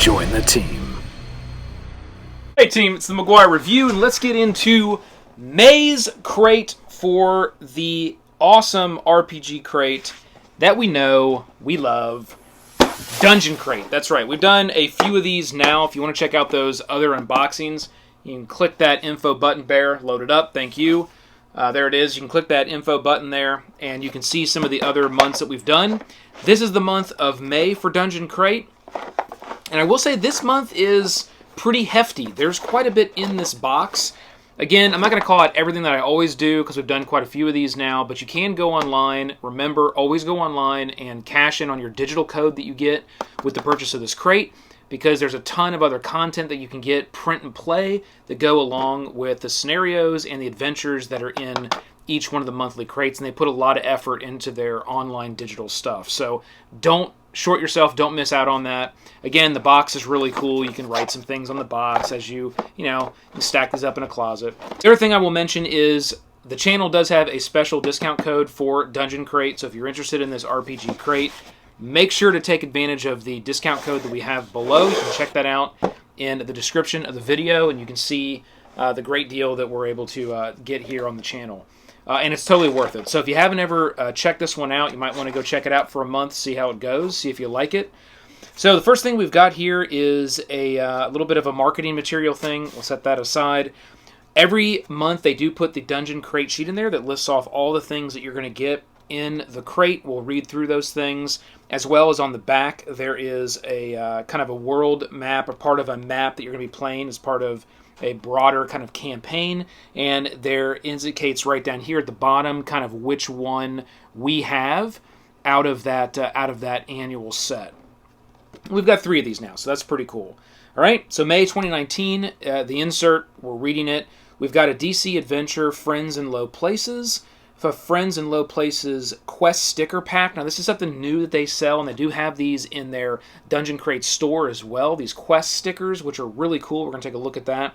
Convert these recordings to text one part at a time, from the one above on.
Join the team. Hey team, it's the McGuire Review, and let's get into May's crate for the awesome RPG crate that we know, we love, Dungeon Crate. That's right, we've done a few of these now. If you want to check out those other unboxings, you can click that info button there, load it up, thank you. There it is, you can click that info button there, and you can see some of the other months that we've done. This is the month of May for Dungeon Crate, and I will say this month is pretty hefty. There's quite a bit in this box. Again, I'm not going to call out everything that I always do because we've done quite a few of these now, but you can go online. Remember, always go online and cash in on your digital code that you get with the purchase of this crate, because there's a ton of other content that you can get, print and play, that go along with the scenarios and the adventures that are in each one of the monthly crates, and they put a lot of effort into their online digital stuff. So don't short yourself, don't miss out on that. Again, the box is really cool. You can write some things on the box as you stack these up in a closet. The other thing I will mention is the channel does have a special discount code for Dungeon Crate, so if you're interested in this RPG crate, make sure to take advantage of the discount code that we have below. You can check that out in the description of the video, and you can see the great deal that we're able to get here on the channel. And it's totally worth it. So if you haven't ever checked this one out, you might want to go check it out for a month, see how it goes, see if you like it. So the first thing we've got here is a little bit of a marketing material thing. We'll set that aside. Every month they do put the Dungeon Crate sheet in there that lists off all the things that you're going to get in the crate. We'll read through those things, as well as on the back there is a kind of a world map, or part of a map that you're going to be playing as part of a broader kind of campaign, and there indicates right down here at the bottom kind of which one we have out of that annual set. We've got 3 of these now, so that's pretty cool. All right, so May 2019, the insert, we're reading it. We've got a DC Adventure Friends in Low Places, a Friends in Low Places Quest sticker pack. Now this is something new that they sell, and they do have these in their Dungeon Crate store as well, these Quest stickers, which are really cool. We're going to take a look at that.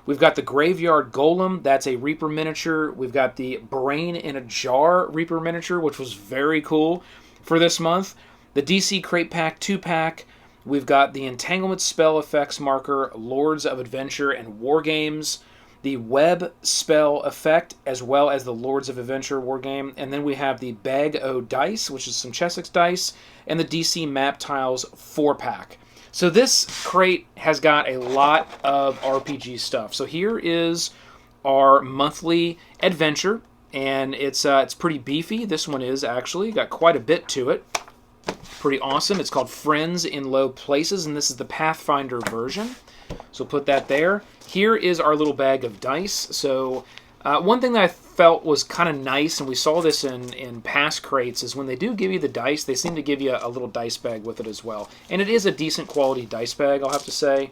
We've got the Graveyard Golem, that's a Reaper miniature. We've got the Brain in a Jar Reaper miniature, which was very cool for this month. The DC Crate Pack 2-pack. We've got the Entanglement Spell Effects marker, Lords of Adventure and War Games, the Web Spell Effect, as well as the Lords of Adventure Wargame. And then we have the Bag O Dice, which is some Chessex dice, and the DC Map Tiles 4-pack. So this crate has got a lot of RPG stuff. So here is our monthly adventure, and it's pretty beefy. This one is actually got quite a bit to it. Pretty awesome. It's called Friends in Low Places, and this is the Pathfinder version. So put that there. Here is our little bag of dice. So one thing that I felt was kind of nice, and we saw this in past crates, is when they do give you the dice, they seem to give you a little dice bag with it as well. And it is a decent quality dice bag, I'll have to say.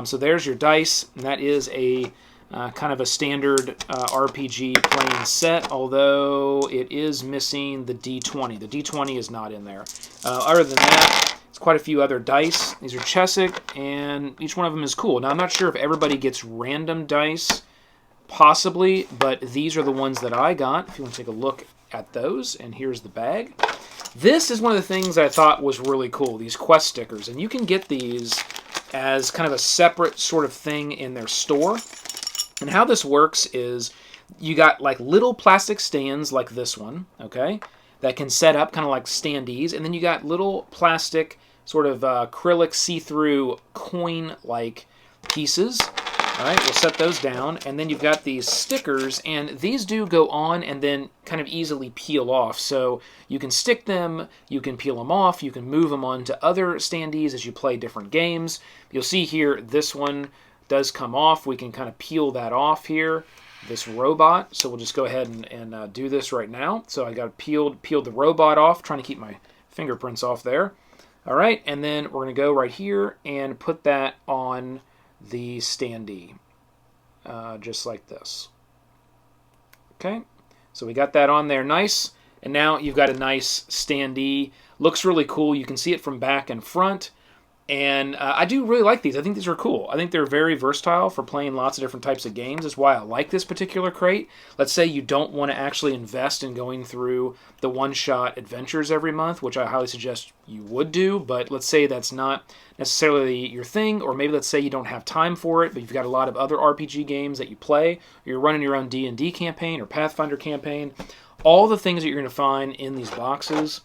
So there's your dice, and that is a kind of a standard RPG playing set, although it is missing the D20. The D20 is not in there. Other than that, it's quite a few other dice. These are Chessex, and each one of them is cool. Now, I'm not sure if everybody gets random dice, possibly, but these are the ones that I got, if you want to take a look at those. And here's the bag. This is one of the things that I thought was really cool, these Quest stickers. And you can get these as kind of a separate sort of thing in their store. And how this works is you got like little plastic stands like this one, okay, that can set up kind of like standees. And then you got little plastic sort of acrylic see-through coin-like pieces. All right, we'll set those down. And then you've got these stickers, and these do go on and then kind of easily peel off. So you can stick them, you can peel them off, you can move them onto other standees as you play different games. You'll see here this one does come off. We can kind of peel that off here, this robot. So we'll just go ahead and do this right now. So I got peeled the robot off, trying to keep my fingerprints off there. All right, and then we're going to go right here and put that on the standee, just like this. Okay, so we got that on there nice, and now you've got a nice standee. Looks really cool. You can see it from back and front. And I do really like these. I think these are cool. I think they're very versatile for playing lots of different types of games. That's why I like this particular crate. Let's say you don't want to actually invest in going through the one-shot adventures every month, which I highly suggest you would do, but let's say that's not necessarily your thing, or maybe let's say you don't have time for it, but you've got a lot of other RPG games that you play, or you're running your own D&D campaign or Pathfinder campaign. All the things that you're going to find in these boxes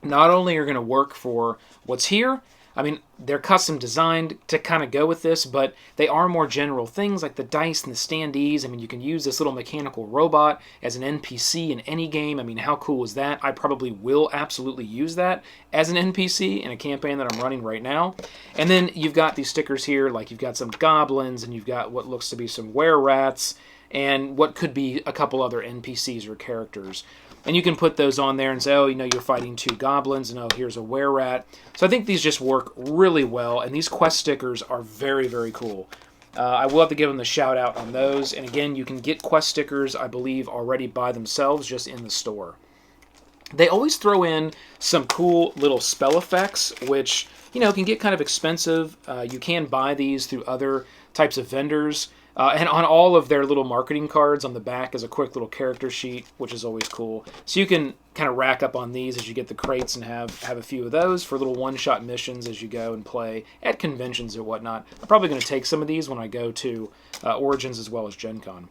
not only are going to work for what's here, I mean, they're custom designed to kind of go with this, but they are more general things like the dice and the standees. I mean, you can use this little mechanical robot as an NPC in any game. I mean, how cool is that? I probably will absolutely use that as an NPC in a campaign that I'm running right now. And then you've got these stickers here, like you've got some goblins, and you've got what looks to be some were-rats, and what could be a couple other NPCs or characters. And you can put those on there and say, oh, you know, you're fighting 2 goblins, and oh, here's a were-rat. So I think these just work really well, and these quest stickers are very, very cool. I will have to give them the shout out on those. And again, you can get quest stickers, I believe, already by themselves just in the store. They always throw in some cool little spell effects, which, you know, can get kind of expensive. You can buy these through other types of vendors. And on all of their little marketing cards on the back is a quick little character sheet, which is always cool. So you can kind of rack up on these as you get the crates and have a few of those for little one-shot missions as you go and play at conventions or whatnot. I'm probably going to take some of these when I go to Origins as well as Gen Con.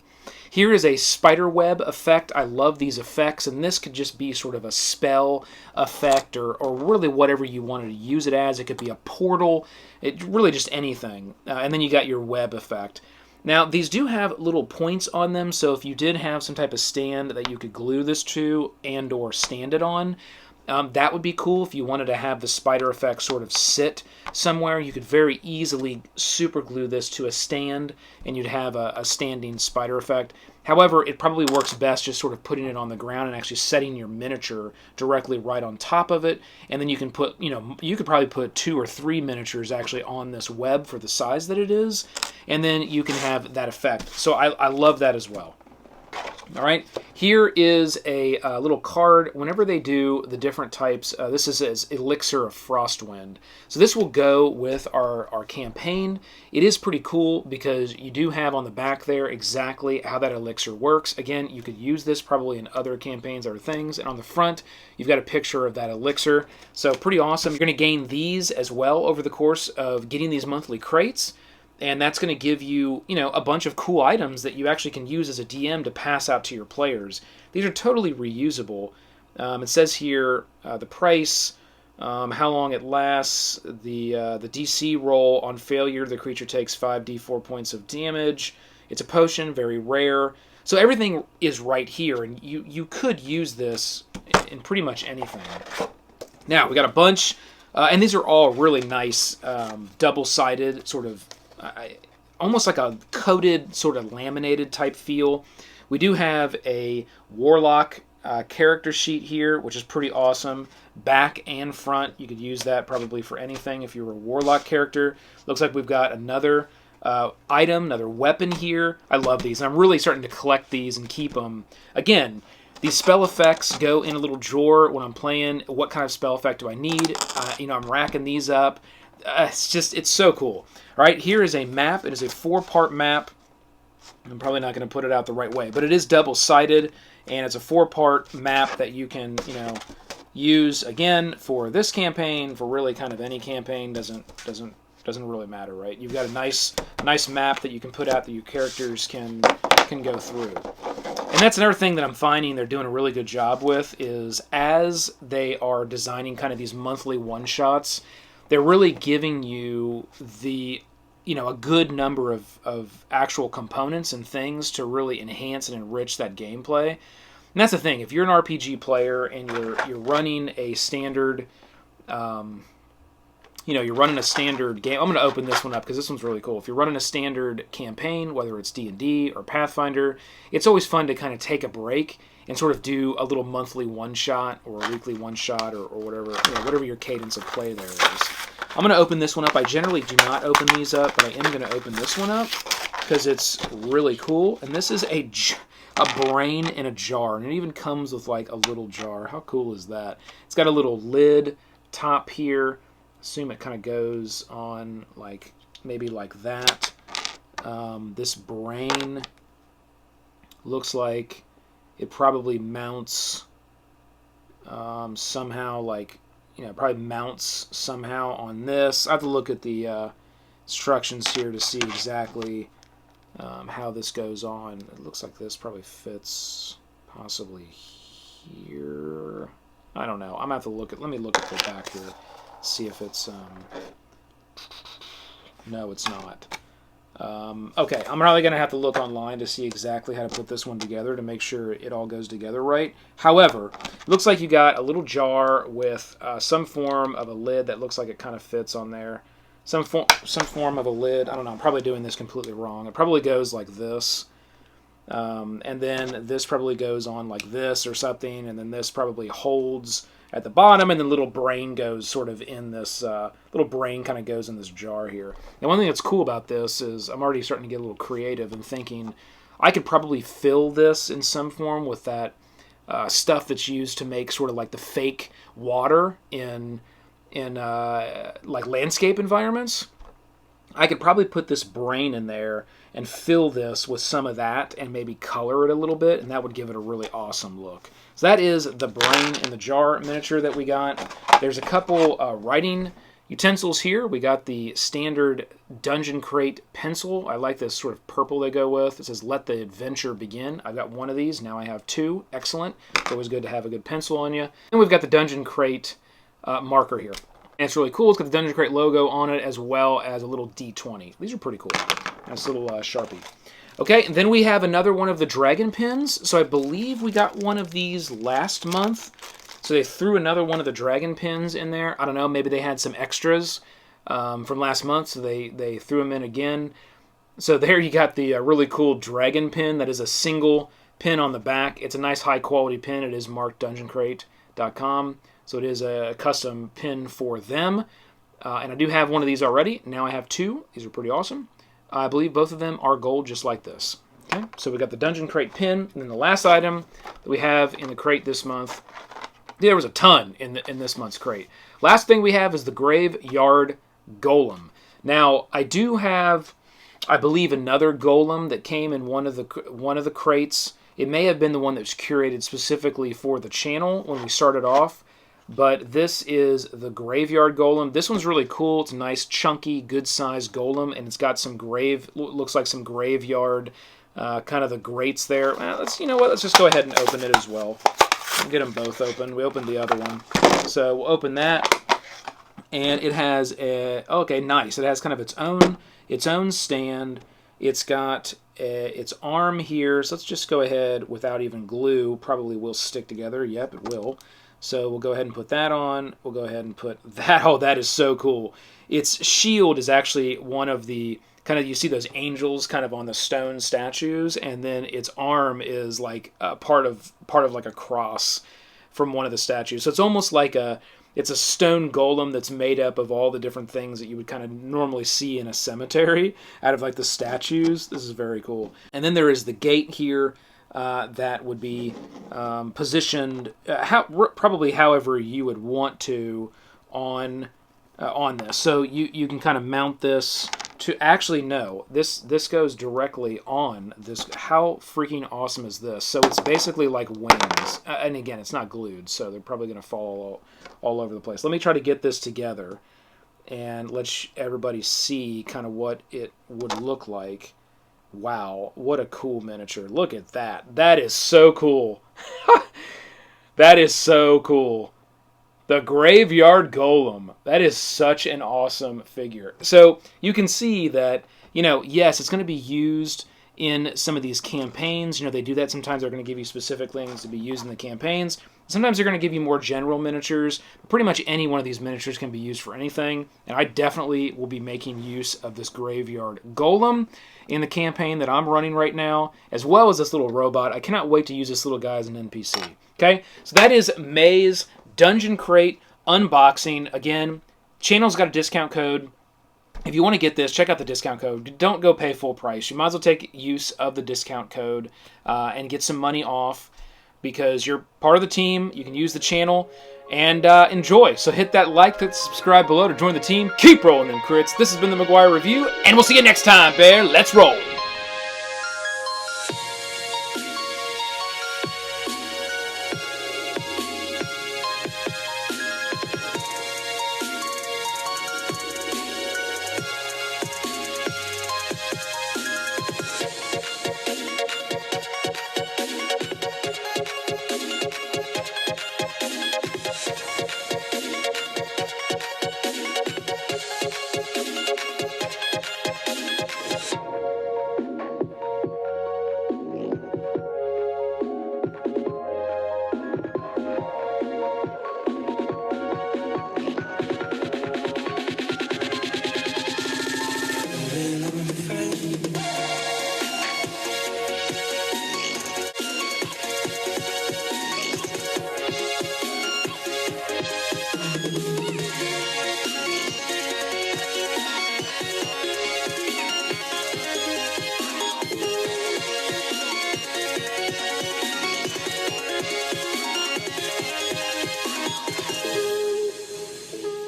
Here is a spider web effect. I love these effects, and this could just be sort of a spell effect or really whatever you wanted to use it as. It could be a portal, really just anything. And then you got your web effect. Now, these do have little points on them, so if you did have some type of stand that you could glue this to and or stand it on, that would be cool. If you wanted to have the spider effect sort of sit somewhere, you could very easily super glue this to a stand, and you'd have a standing spider effect. However, it probably works best just sort of putting it on the ground and actually setting your miniature directly right on top of it. And then you can put, you know, you could probably put 2 or 3 miniatures actually on this web for the size that it is. And then you can have that effect. So I love that as well. All right, here is a little card. Whenever they do the different types, this is Elixir of Frostwind. So this will go with our campaign. It is pretty cool because you do have on the back there exactly how that elixir works. Again, you could use this probably in other campaigns or things. And on the front, you've got a picture of that elixir. So pretty awesome. You're going to gain these as well over the course of getting these monthly crates. And that's going to give you, you know, a bunch of cool items that you actually can use as a DM to pass out to your players. These are totally reusable. It says here the price, how long it lasts, the DC roll on failure. The creature takes 5d4 points of damage. It's a potion, very rare. So everything is right here, and you could use this in pretty much anything. Now, we got a bunch, and these are all really nice double-sided sort of almost like a coated, sort of laminated type feel. We do have a Warlock character sheet here, which is pretty awesome. Back and front, you could use that probably for anything if you were a Warlock character. Looks like we've got another item, another weapon here. I love these. I'm really starting to collect these and keep them. Again, these spell effects go in a little drawer when I'm playing. What kind of spell effect do I need? You know, I'm racking these up. It's so cool. All right, here is a map. It is a 4-part map. I'm probably not going to put it out the right way, but it is double-sided, and it's a 4-part map that you can, you know, use again for this campaign, for really kind of any campaign. Doesn't really matter, right? You've got a nice map that you can put out that your characters can go through. And that's another thing that I'm finding they're doing a really good job with is as they are designing kind of these monthly one-shots, they're really giving you the, you know, a good number of actual components and things to really enhance and enrich that gameplay. And that's the thing. If you're an RPG player and you're running a standard, you know, you're running a standard game. I'm going to open this one up because this one's really cool. If you're running a standard campaign, whether it's D&D or Pathfinder, it's always fun to kind of take a break and sort of do a little monthly one-shot or a weekly one-shot or whatever, you know, whatever your cadence of play there is. I'm going to open this one up. I generally do not open these up, but I am going to open this one up because it's really cool. And this is a brain in a jar, and it even comes with like a little jar. How cool is that? It's got a little lid top here. assume it kind of goes on like maybe like that. This brain looks like it probably mounts somehow, like, you know, probably mounts somehow on this. I have to look at the instructions here to see exactly how this goes on. It looks like this probably fits possibly here. I don't know. I'm gonna have to look at. Let me look at the back here, see if it's. No, it's not. Okay, I'm probably gonna have to look online to see exactly how to put this one together to make sure it all goes together right. However, it looks like you got a little jar with some form of a lid that looks like it kind of fits on there. Some form of a lid. I don't know. I'm probably doing this completely wrong. It probably goes like this. And then this probably goes on like this or something, and then this probably holds at the bottom, and then little brain goes sort of in this, little brain kind of goes in this jar here. And one thing that's cool about this is I'm already starting to get a little creative and thinking I could probably fill this in some form with that stuff that's used to make sort of like the fake water in like landscape environments. I could probably put this brain in there and fill this with some of that and maybe color it a little bit, and that would give it a really awesome look. So that is the brain in the jar miniature that we got. There's a couple writing utensils here. We got the standard Dungeon Crate pencil. I like this sort of purple they go with. It says, "Let the adventure begin." I've got one of these. Now I have two. Excellent. It's always good to have a good pencil on you. And we've got the Dungeon Crate marker here. And it's really cool. It's got the Dungeon Crate logo on it as well as a little D20. These are pretty cool. Nice little Sharpie. Okay, and then we have another one of the dragon pins. So I believe we got one of these last month. So they threw another one of the dragon pins in there. I don't know, maybe they had some extras from last month, so they threw them in again. So there you got the really cool dragon pin. That is a single pin on the back. It's a nice high-quality pin. It is marked dungeoncrate.com. So it is a custom pin for them. And I do have one of these already. Now I have two. These are pretty awesome. I believe both of them are gold, just like this. Okay, so we got the Dungeon Crate pin. And then the last item that we have in the crate this month, there was a ton in this month's crate. Last thing we have is the Graveyard Golem. Now, I do have, I believe, another golem that came in one of the crates. It may have been the one that was curated specifically for the channel when we started off. But this is the Graveyard Golem. This one's really cool. It's a nice, chunky, good-sized golem, and it's got some looks like some graveyard, kind of the grates there. Well, you know what? Let's just go ahead and open it as well. We'll get them both open. We opened the other one, so we'll open that, and it has okay, nice. It has kind of its own stand. It's got its arm here. So let's just go ahead without even glue. Probably will stick together. Yep, it will. So we'll go ahead and put that on. We'll go ahead and put that. Oh, that is so cool. Its shield is actually one of the kind of, you see those angels kind of on the stone statues, and then its arm is like part of like a cross from one of the statues. So it's almost like it's a stone golem that's made up of all the different things that you would kind of normally see in a cemetery out of like the statues. This is very cool. And then there is the gate here. That would be positioned probably however you would want to on this. So you can kind of mount this to, actually no, this goes directly on this. How freaking awesome is this? So it's basically like wings, and again, it's not glued, so they're probably going to fall all over the place. Let me try to get this together and let everybody see kind of what it would look like. Wow, what a cool miniature. Look at that. That is so cool. That is so cool. The Graveyard Golem. That is such an awesome figure. So you can see that, you know, yes, it's going to be used in some of these campaigns. You know, they do that sometimes. They're going to give you specific things to be used in the campaigns. Sometimes they're going to give you more general miniatures. Pretty much any one of these miniatures can be used for anything. And I definitely will be making use of this Graveyard Golem in the campaign that I'm running right now, as well as this little robot. I cannot wait to use this little guy as an NPC. Okay, so that is May's Dungeon Crate unboxing. Again, channel's got a discount code. If you want to get this, check out the discount code. Don't go pay full price. You might as well take use of the discount code and get some money off, because you're part of the team. You can use the channel and enjoy. So hit that like, hit the subscribe below to join the team. Keep rolling them crits. This has been the McGuire Review, and we'll see you next time, Bear. Let's roll.